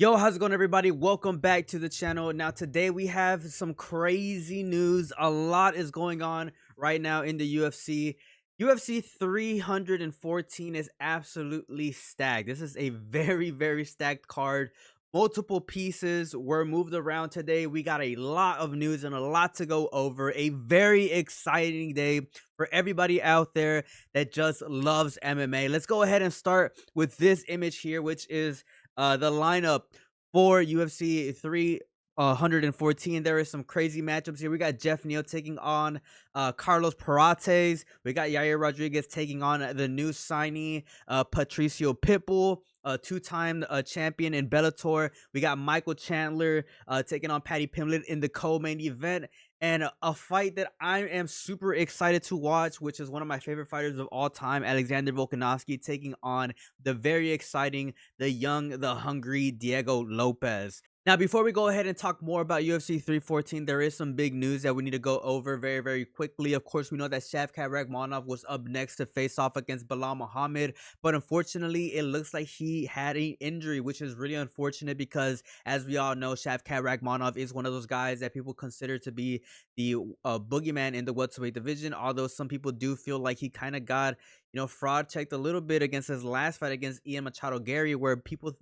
Yo, how's it going, everybody? Welcome back to the channel. Now, today we have some crazy news. A lot is going on right now in the UFC. UFC 314 is absolutely stacked. This is a very stacked card. Multiple pieces were moved around today. We got a lot of news and a lot to go over. A very exciting day for everybody out there that just loves MMA. Let's go ahead and start with this image here, which is the lineup for UFC 314. There is some crazy matchups here. We got Jeff Neal taking on Carlos Parates. We got Yair Rodriguez taking on the new signee Patricio Pitbull, a two-time champion in Bellator. We got Michael Chandler taking on Paddy Pimblett in the co-main event. And a fight that I am super excited to watch, which is one of my favorite fighters of all time, Alexander Volkanovski, taking on the very exciting, the young, the hungry Diego Lopes. Now, before we go ahead and talk more about UFC 314, there is some big news that we need to go over very quickly. Of course, we know that Shavkat Rakhmonov was up next to face off against Belal Muhammad, but unfortunately, it looks like he had an injury, which is really unfortunate because, as we all know, Shavkat Rakhmonov is one of those guys that people consider to be the boogeyman in the welterweight division, although some people do feel like he kind of got, fraud checked a little bit against his last fight against Ian Machado Gary, where people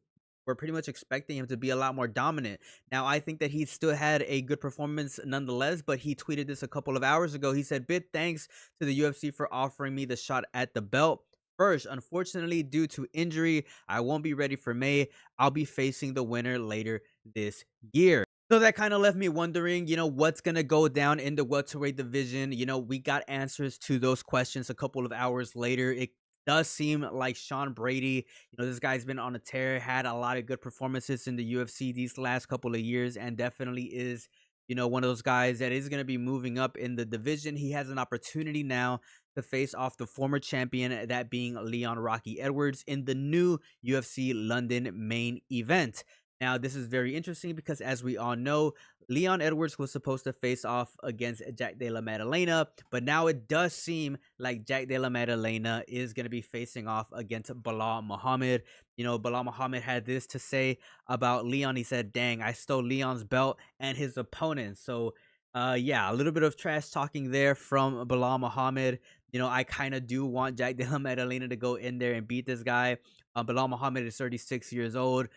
were pretty much expecting him to be a lot more dominant. Now, I think that he still had a good performance nonetheless, but he tweeted this a couple of hours ago. He said, "Big thanks to the UFC for offering me the shot at the belt. First, unfortunately, due to injury, I won't be ready for May. I'll be facing the winner later this year." So that kind of left me wondering, what's going to go down in the welterweight division. We got answers to those questions a couple of hours later. It does seem like Sean Brady, this guy's been on a tear, had a lot of good performances in the UFC these last couple of years, and definitely is, one of those guys that is going to be moving up in the division. He has an opportunity now to face off the former champion, that being Leon Rocky Edwards, in the new UFC London main event. Now, this is very interesting because, as we all know, Leon Edwards was supposed to face off against Jack Della Maddalena, but now it does seem like Jack Della Maddalena is going to be facing off against Belal Muhammad. Belal Muhammad had this to say about Leon. He said, "Dang, I stole Leon's belt and his opponent." So, yeah, a little bit of trash talking there from Belal Muhammad. I kind of do want Jack Della Maddalena to go in there and beat this guy. Belal Muhammad is 36 years old.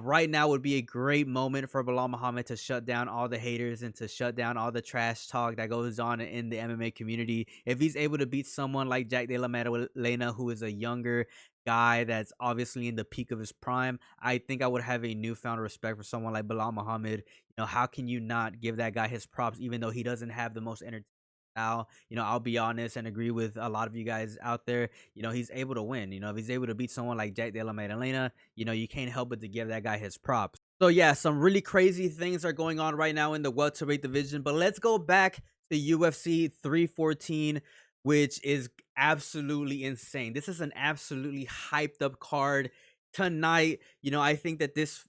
Right now would be a great moment for Belal Muhammad to shut down all the haters and to shut down all the trash talk that goes on in the MMA community. If he's able to beat someone like Jack Della Maddalena, who is a younger guy that's obviously in the peak of his prime, I think I would have a newfound respect for someone like Belal Muhammad. How can you not give that guy his props, even though he doesn't have the most entertaining style? I'll be honest and agree with a lot of you guys out there. He's able to win. If he's able to beat someone like Jack Della Maddalena, you can't help but to give that guy his props. So yeah, some really crazy things are going on right now in the welterweight division. But let's go back to UFC 314, which is absolutely insane. This is an absolutely hyped up card tonight. I think that this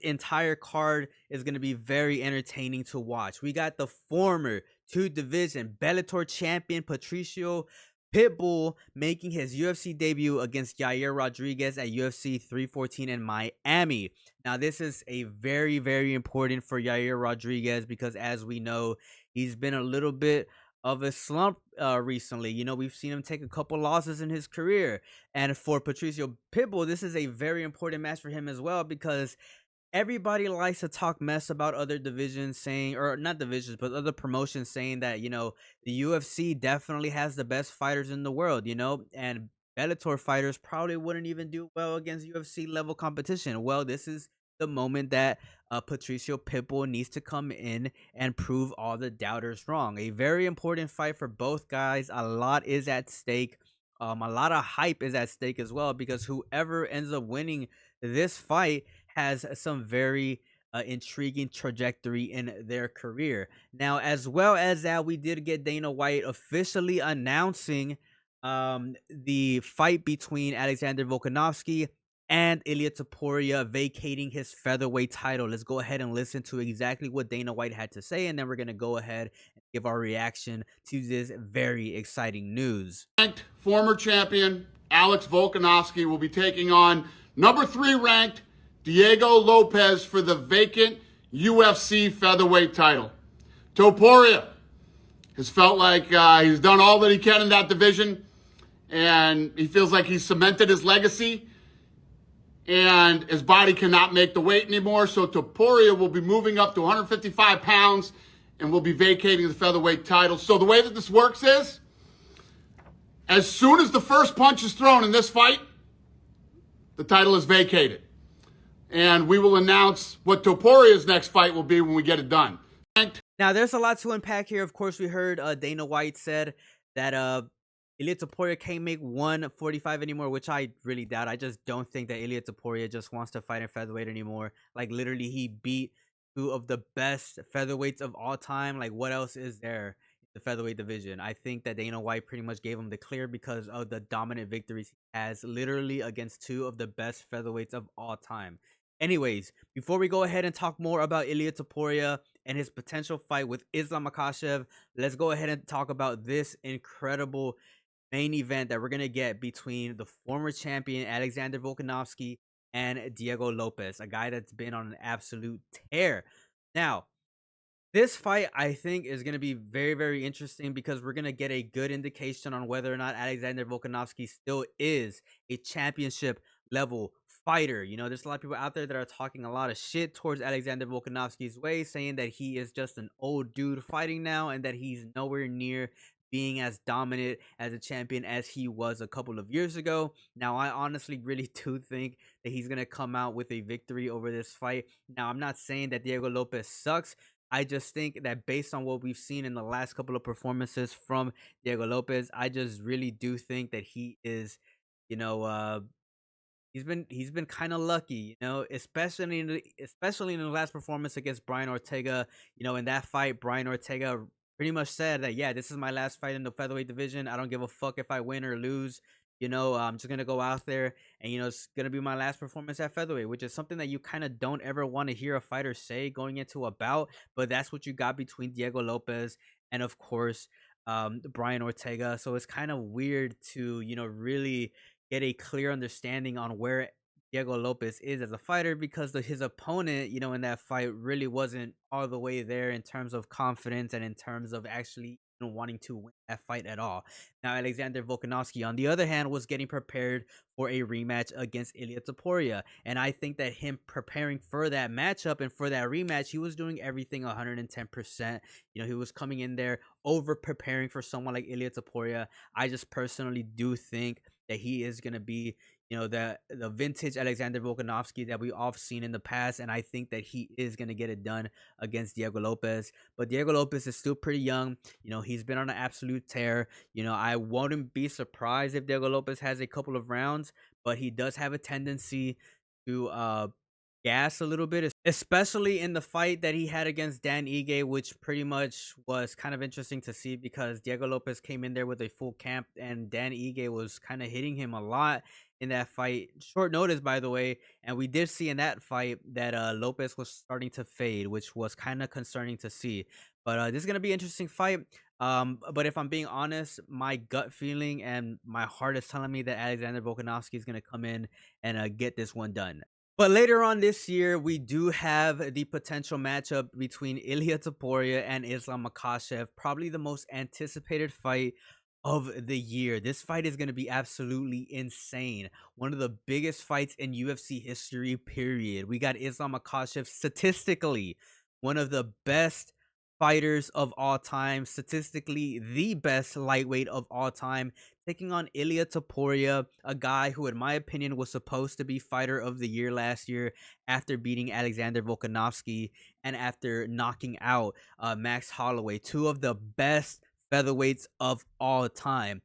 entire card is going to be very entertaining to watch. We got the former two-division Bellator champion Patricio Pitbull making his UFC debut against Yair Rodriguez at UFC 314 in Miami. Now, this is a very important for Yair Rodriguez because, as we know, he's been a little bit of a slump recently. We've seen him take a couple losses in his career. And for Patricio Pitbull, this is a very important match for him as well because everybody likes to talk mess about other divisions, saying, or not divisions, but other promotions, saying that, the UFC definitely has the best fighters in the world, and Bellator fighters probably wouldn't even do well against UFC level competition. Well, this is the moment that Patricio Pitbull needs to come in and prove all the doubters wrong. A very important fight for both guys. A lot is at stake. A lot of hype is at stake as well because whoever ends up winning this fight has some very intriguing trajectory in their career. Now, as well as that, we did get Dana White officially announcing the fight between Alexander Volkanovski and Ilia Topuria, vacating his featherweight title. Let's go ahead and listen to exactly what Dana White had to say, and then we're going to go ahead and give our reaction to this very exciting news. Ranked former champion Alex Volkanovski will be taking on number 3 ranked Diego Lopes for the vacant UFC featherweight title. Topuria has felt like he's done all that he can in that division, and he feels like he's cemented his legacy, and his body cannot make the weight anymore. So Topuria will be moving up to 155 pounds and will be vacating the featherweight title. So the way that this works is, as soon as the first punch is thrown in this fight, the title is vacated. And we will announce what Topuria's next fight will be when we get it done. Now, there's a lot to unpack here. Of course, we heard Dana White said that Ilia Topuria can't make 145 anymore, which I really doubt. I just don't think that Ilia Topuria just wants to fight in featherweight anymore. Like, literally, he beat two of the best featherweights of all time. Like, what else is there in the featherweight division? I think that Dana White pretty much gave him the clear because of the dominant victories he has literally against two of the best featherweights of all time. Anyways, before we go ahead and talk more about Ilia Topuria and his potential fight with Islam Makhachev, let's go ahead and talk about this incredible main event that we're going to get between the former champion Alexander Volkanovski and Diego Lopes, a guy that's been on an absolute tear. Now, this fight, I think, is going to be very, very interesting because we're going to get a good indication on whether or not Alexander Volkanovski still is a championship level fighter. You know, there's a lot of people out there that are talking a lot of shit towards Alexander Volkanovski's way, saying that he is just an old dude fighting now and that he's nowhere near being as dominant as a champion as he was a couple of years ago. Now, I honestly really do think that he's going to come out with a victory over this fight. Now, I'm not saying that Diego Lopes sucks. I just think that based on what we've seen in the last couple of performances from Diego Lopes, I just really do think that he is, you know, he's been kind of lucky, you know, especially in the last performance against Brian Ortega. You know, in that fight, Brian Ortega pretty much said that, yeah, this is my last fight in the featherweight division. I don't give a fuck if I win or lose. You know, I'm just gonna go out there and, you know, it's gonna be my last performance at featherweight, which is something that you kind of don't ever want to hear a fighter say going into a bout. But that's what you got between Diego Lopes and, of course, Brian Ortega. So it's kind of weird to, you know, really get a clear understanding on where Diego Lopes is as a fighter because his opponent, you know, in that fight really wasn't all the way there in terms of confidence and in terms of actually, you know, wanting to win that fight at all. Now, Alexander Volkanovski, on the other hand, was getting prepared for a rematch against Ilia Topuria. And I think that him preparing for that matchup and for that rematch, he was doing everything 110%. You know, he was coming in there over preparing for someone like Ilia Topuria. I just personally do think that he is going to be, you know, the vintage Alexander Volkanovski that we all seen in the past, and I think that he is going to get it done against Diego Lopes. But Diego Lopes is still pretty young. You know, he's been on an absolute tear. You know, I wouldn't be surprised if Diego Lopes has a couple of rounds, but he does have a tendency to gas a little bit, especially in the fight that he had against Dan Ige, which pretty much was kind of interesting to see because Diego Lopes came in there with a full camp and Dan Ige was kind of hitting him a lot in that fight. Short notice, by the way, and we did see in that fight that Lopes was starting to fade, which was kind of concerning to see. But this is gonna be an interesting fight. But if I'm being honest, my gut feeling and my heart is telling me that Alexander Volkanovski is gonna come in and get this one done. But later on this year, we do have the potential matchup between Ilia Topuria and Islam Makhachev, probably the most anticipated fight of the year. This fight is going to be absolutely insane. One of the biggest fights in UFC history, period. We got Islam Makhachev, statistically one of the best fighters of all time, statistically the best lightweight of all time, taking on Ilia Topuria, a guy who, in my opinion, was supposed to be fighter of the year last year after beating Alexander Volkanovski and after knocking out Max Holloway, two of the best featherweights of all time.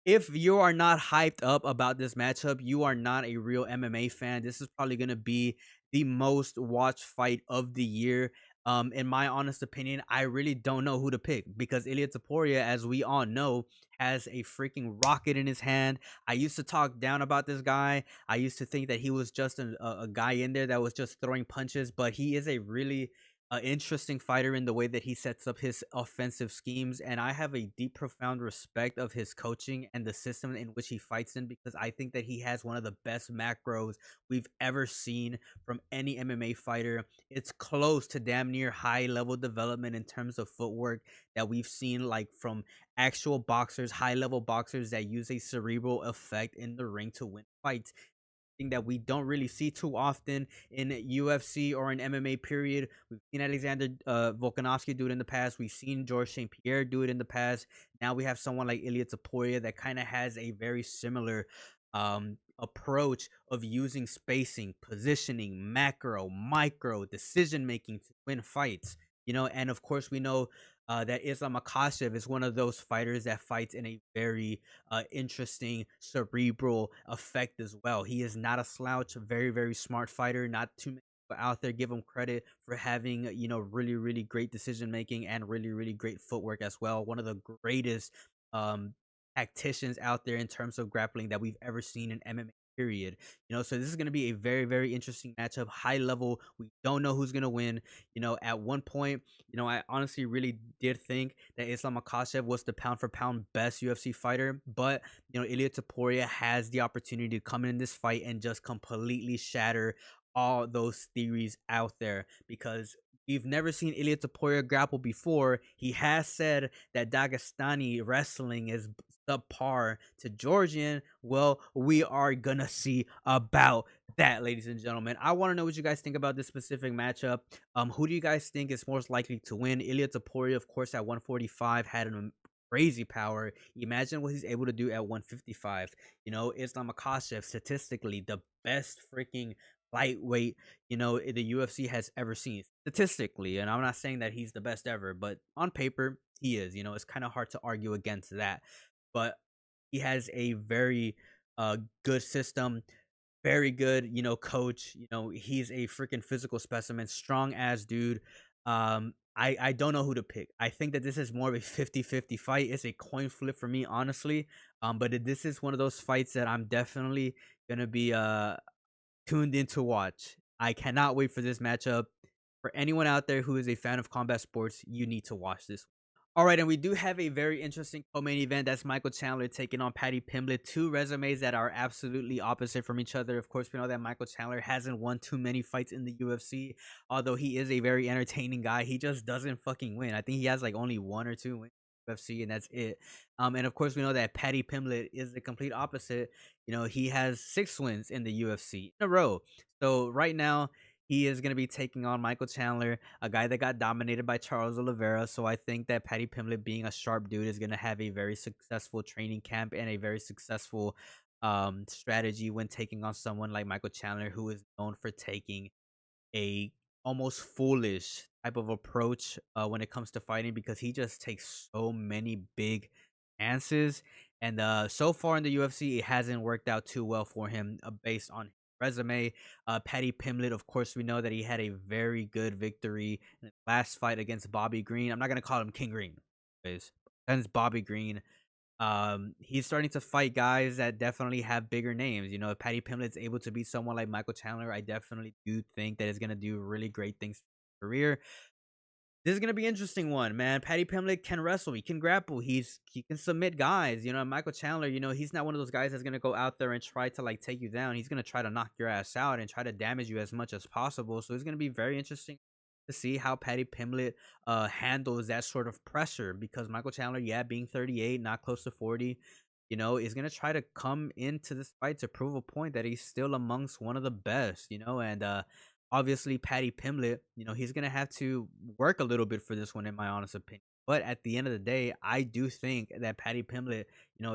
If you are not hyped up about this matchup, you are not a real MMA fan. This is probably going to be the most watched fight of the year. In my honest opinion, I really don't know who to pick because Ilia Topuria, as we all know, has a freaking rocket in his hand. I used to talk down about this guy. I used to think that he was just a guy in there that was just throwing punches, but he is a really an interesting fighter in the way that he sets up his offensive schemes, and I have a deep, profound respect of his coaching and the system in which he fights in because I think that he has one of the best macros we've ever seen from any MMA fighter. It's close to damn near high level development in terms of footwork that we've seen, like from actual boxers, high level boxers that use a cerebral effect in the ring to win fights that we don't really see too often in UFC or in MMA. Period. We've seen Alexander Volkanovski do it in the past. We've seen George St. Pierre do it in the past. Now we have someone like Ilia Topuria that kind of has a very similar approach of using spacing, positioning, macro, micro, decision making to win fights. And of course we know that Islam Makhachev is one of those fighters that fights in a very interesting cerebral effect as well. He is not a slouch, a very, very smart fighter. Not too many people out there give him credit for having, really, really great decision making and really, really great footwork as well. One of the greatest um, tacticians out there in terms of grappling that we've ever seen in MMA. Period. So this is going to be a very, very interesting matchup. High level. We don't know who's going to win. At one point, I honestly really did think that Islam Makhachev was the pound for pound best UFC fighter, but Ilia Topuria has the opportunity to come in this fight and just completely shatter all those theories out there because we've never seen Ilia Topuria grapple before. He has said that Dagestani wrestling is subpar to Georgian. Well, we are gonna see about that, ladies and gentlemen. I want to know what you guys think about this specific matchup. Who do you guys think is most likely to win? Ilia Topuria, of course, at 145 had an crazy power. Imagine what he's able to do at 155. Islam Makhachev, statistically, the best freaking lightweight, the UFC has ever seen. Statistically, and I'm not saying that he's the best ever, but on paper, he is. It's kind of hard to argue against that. But he has a very good system, very good, coach. He's a freaking physical specimen, strong ass dude. I don't know who to pick. I think that this is more of a 50-50 fight. It's a coin flip for me, honestly. But this is one of those fights that I'm definitely gonna be tuned in to watch. I cannot wait for this matchup. For anyone out there who is a fan of combat sports, you need to watch this. All right, and we do have a very interesting co-main event. That's Michael Chandler taking on Paddy Pimblett. Two resumes that are absolutely opposite from each other. Of course, we know that Michael Chandler hasn't won too many fights in the UFC, although he is a very entertaining guy. He just doesn't fucking win. I think he has like only one or two wins in the UFC, and that's it. And of course, we know that Paddy Pimblett is the complete opposite. He has 6 wins in the UFC in a row. So right now, he is going to be taking on Michael Chandler, a guy that got dominated by Charles Oliveira. So I think that Paddy Pimblett, being a sharp dude, is going to have a very successful training camp and a very successful strategy when taking on someone like Michael Chandler, who is known for taking a almost foolish type of approach when it comes to fighting because he just takes so many big chances. And so far in the UFC, it hasn't worked out too well for him based on his resume. Paddy Pimblett, of course, we know that he had a very good victory in his last fight against Bobby Green. I'm not going to call him King Green, against Bobby Green. He's starting to fight guys that definitely have bigger names. If Paddy Pimblett's able to beat someone like Michael Chandler, I definitely do think that it's gonna do really great things for his career. This is gonna be an interesting one, man. Paddy Pimblett can wrestle, he can grapple, he can submit guys. Michael Chandler, he's not one of those guys that's gonna go out there and try to like take you down. He's gonna try to knock your ass out and try to damage you as much as possible. So it's gonna be very interesting to see how Paddy Pimblett handles that sort of pressure because Michael Chandler, yeah, being 38, not close to 40, is gonna try to come into this fight to prove a point that he's still amongst one of the best, and obviously Paddy Pimblett, he's gonna have to work a little bit for this one, in my honest opinion. But at the end of the day, I do think that Paddy Pimblett,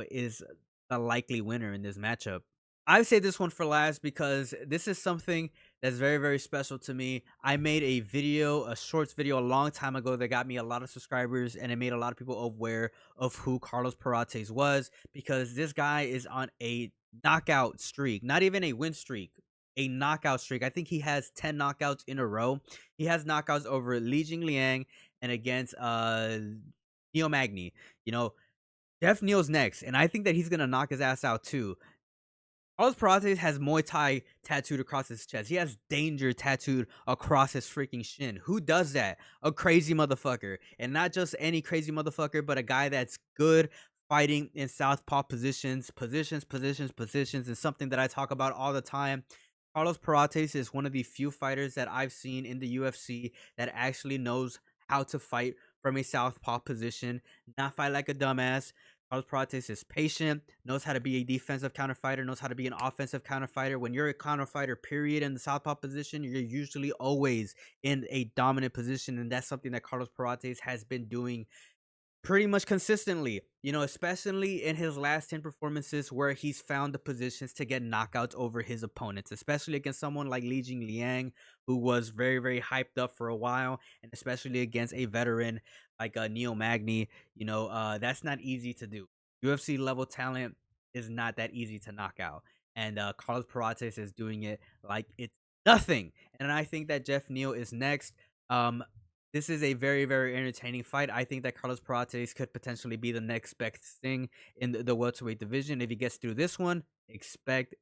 is the likely winner in this matchup. I say this one for last because this is something that's very, very special to me. I made a video, a shorts video a long time ago that got me a lot of subscribers and it made a lot of people aware of who Carlos Parates was because this guy is on a knockout streak, not even a win streak, a knockout streak. I think he has 10 knockouts in a row. He has knockouts over Li Jingliang and against Neil Magny. Jeff Neal's next, and I think that he's gonna knock his ass out too. Carlos Parates has Muay Thai tattooed across his chest. He has danger tattooed across his freaking shin. Who does that? A crazy motherfucker. And not just any crazy motherfucker, but a guy that's good fighting in southpaw positions, and something that I talk about all the time. Carlos Parates is one of the few fighters that I've seen in the UFC that actually knows how to fight from a southpaw position, not fight like a dumbass. Carlos Prates is patient, knows how to be a defensive counter fighter, knows how to be an offensive counter fighter. When you're a counter fighter, period, in the southpaw position, you're usually always in a dominant position, and that's something that Carlos Prates has been doing pretty much consistently, especially in his last 10 performances where he's found the positions to get knockouts over his opponents, especially against someone like Li Jing Liang, who was very, very hyped up for a while, and especially against a veteran like Neil Magny. That's not easy to do. UFC level talent is not that easy to knock out. And Carlos Parates is doing it like it's nothing. And I think that Jeff Neal is next. This is a very, very entertaining fight. I think that Carlos Prates could potentially be the next best thing in the welterweight division. If he gets through this one, expect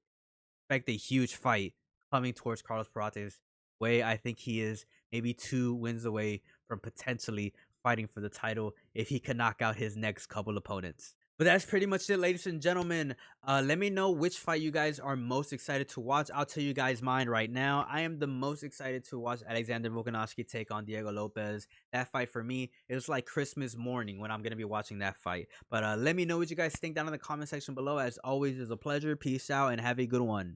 a huge fight coming towards Carlos Prates' way. I think he is maybe 2 wins away from potentially fighting for the title if he can knock out his next couple opponents. But that's pretty much it, ladies and gentlemen. Let me know which fight you guys are most excited to watch. I'll tell you guys mine right now. I am the most excited to watch Alexander Volkanovski take on Diego Lopes. That fight for me, it was like Christmas morning when I'm going to be watching that fight. But let me know what you guys think down in the comment section below. As always, it's a pleasure. Peace out and have a good one.